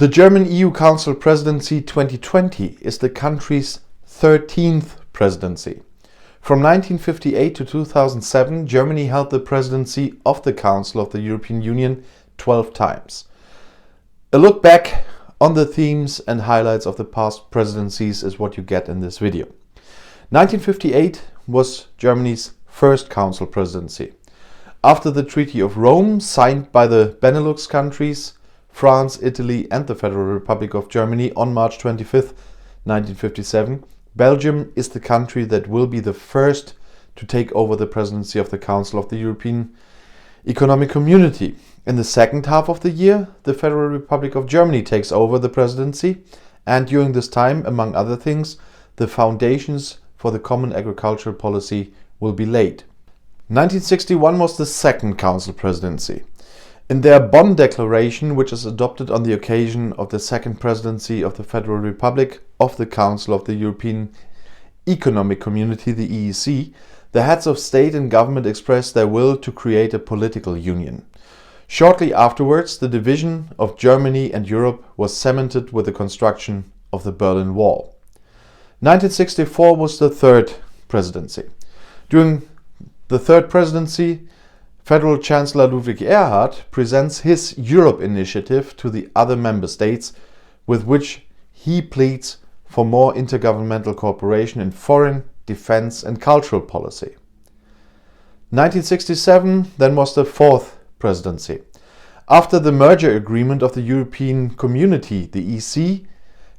The German EU Council Presidency 2020 is the country's 13th presidency. From 1958 to 2007, Germany held the presidency of the Council of the European Union 12 times. A look back on the themes and highlights of the past presidencies is what you get in this video. 1958 was Germany's first Council presidency. After the Treaty of Rome, signed by the Benelux countries, France, Italy and the Federal Republic of Germany on March 25th, 1957, Belgium is the country that will be the first to take over the presidency of the Council of the European Economic Community. In the second half of the year, the Federal Republic of Germany takes over the presidency, and during this time, among other things, the foundations for the common agricultural policy will be laid. 1961 was the second Council presidency. In their Bonn Declaration, which is adopted on the occasion of the second presidency of the Federal Republic of the Council of the European Economic Community, the EEC, the heads of state and government expressed their will to create a political union. Shortly afterwards, the division of Germany and Europe was cemented with the construction of the Berlin Wall. 1964 was the third presidency. During the third presidency, Federal Chancellor Ludwig Erhard presents his Europe initiative to the other member states, with which he pleads for more intergovernmental cooperation in foreign, defense and cultural policy. 1967 then was the fourth presidency. After the merger agreement of the European Community, the EC,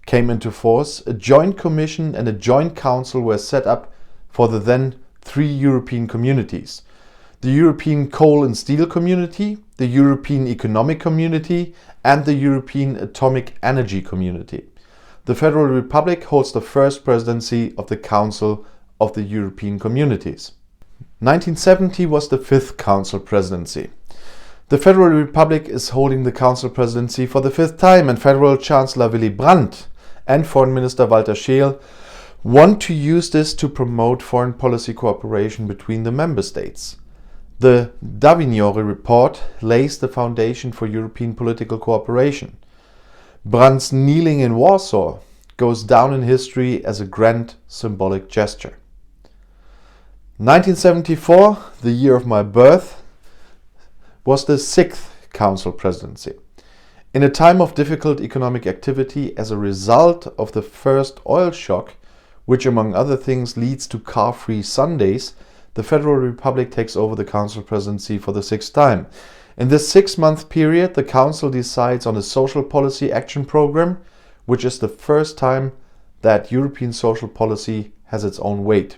came into force, a joint commission and a joint council were set up for the then three European communities: the European Coal and Steel Community, the European Economic Community and the European Atomic Energy Community. The Federal Republic holds the first presidency of the Council of the European Communities. 1970 was the fifth Council presidency. The Federal Republic is holding the Council presidency for the fifth time, and Federal Chancellor Willy Brandt and Foreign Minister Walter Scheel want to use this to promote foreign policy cooperation between the member states. The Davignory report lays the foundation for European political cooperation. Brandt's kneeling in Warsaw goes down in history as a grand symbolic gesture. 1974, the year of my birth, was the sixth Council presidency. In a time of difficult economic activity as a result of the first oil shock, which among other things leads to car-free Sundays, the Federal Republic takes over the Council presidency for the sixth time. In this 6-month period, the Council decides on a social policy action program, which is the first time that European social policy has its own weight.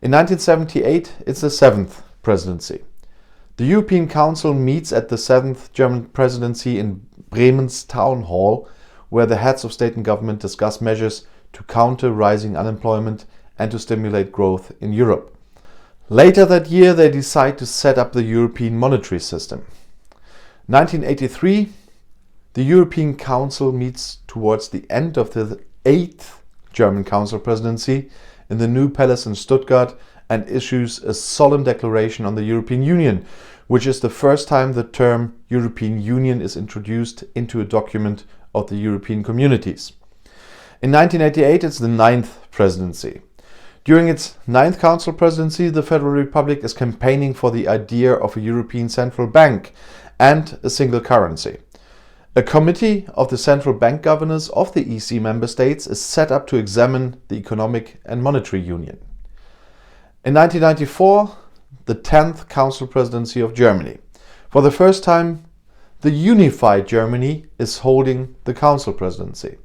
In 1978, it's the seventh presidency. The European Council meets at the seventh German presidency in Bremen's Town Hall, where the heads of state and government discuss measures to counter rising unemployment and to stimulate growth in Europe. Later that year, they decide to set up the European monetary system. 1983, the European Council meets towards the end of the eighth German Council presidency in the new palace in Stuttgart and issues a solemn declaration on the European Union, which is the first time the term European Union is introduced into a document of the European communities. In 1988, it's the ninth presidency. During its ninth Council presidency, the Federal Republic is campaigning for the idea of a European Central Bank and a single currency. A committee of the central bank governors of the EC member states is set up to examine the economic and monetary union. In 1994, the 10th Council presidency of Germany. For the first time, the unified Germany is holding the Council presidency.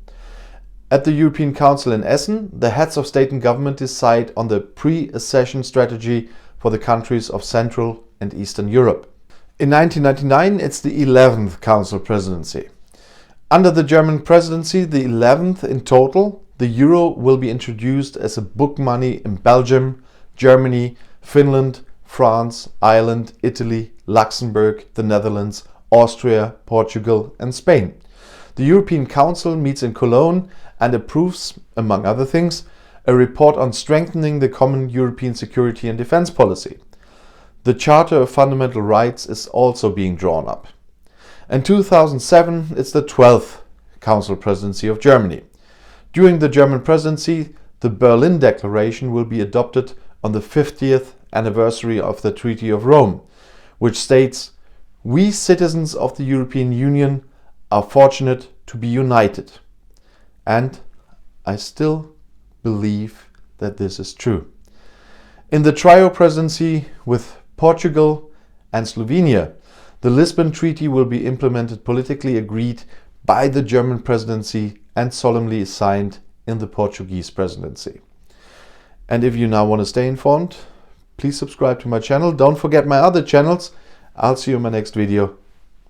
At the European Council in Essen, the heads of state and government decide on the pre-accession strategy for the countries of Central and Eastern Europe. In 1999, it's the 11th Council presidency. Under the German presidency, the 11th in total, the euro will be introduced as a book money in Belgium, Germany, Finland, France, Ireland, Italy, Luxembourg, the Netherlands, Austria, Portugal and Spain. The European Council meets in Cologne and approves, among other things, a report on strengthening the common European security and defense policy. The Charter of Fundamental Rights is also being drawn up. In 2007, it's the 12th Council Presidency of Germany. During the German presidency, the Berlin Declaration will be adopted on the 50th anniversary of the Treaty of Rome, which states, "We citizens of the European Union are fortunate to be united." And I still believe that this is true. In the trio presidency with Portugal and Slovenia, the Lisbon Treaty will be implemented, politically agreed by the German presidency and solemnly signed in the Portuguese presidency. And if you now want to stay informed, please subscribe to my channel. Don't forget my other channels. I'll see you in my next video.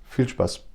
Viel Spaß!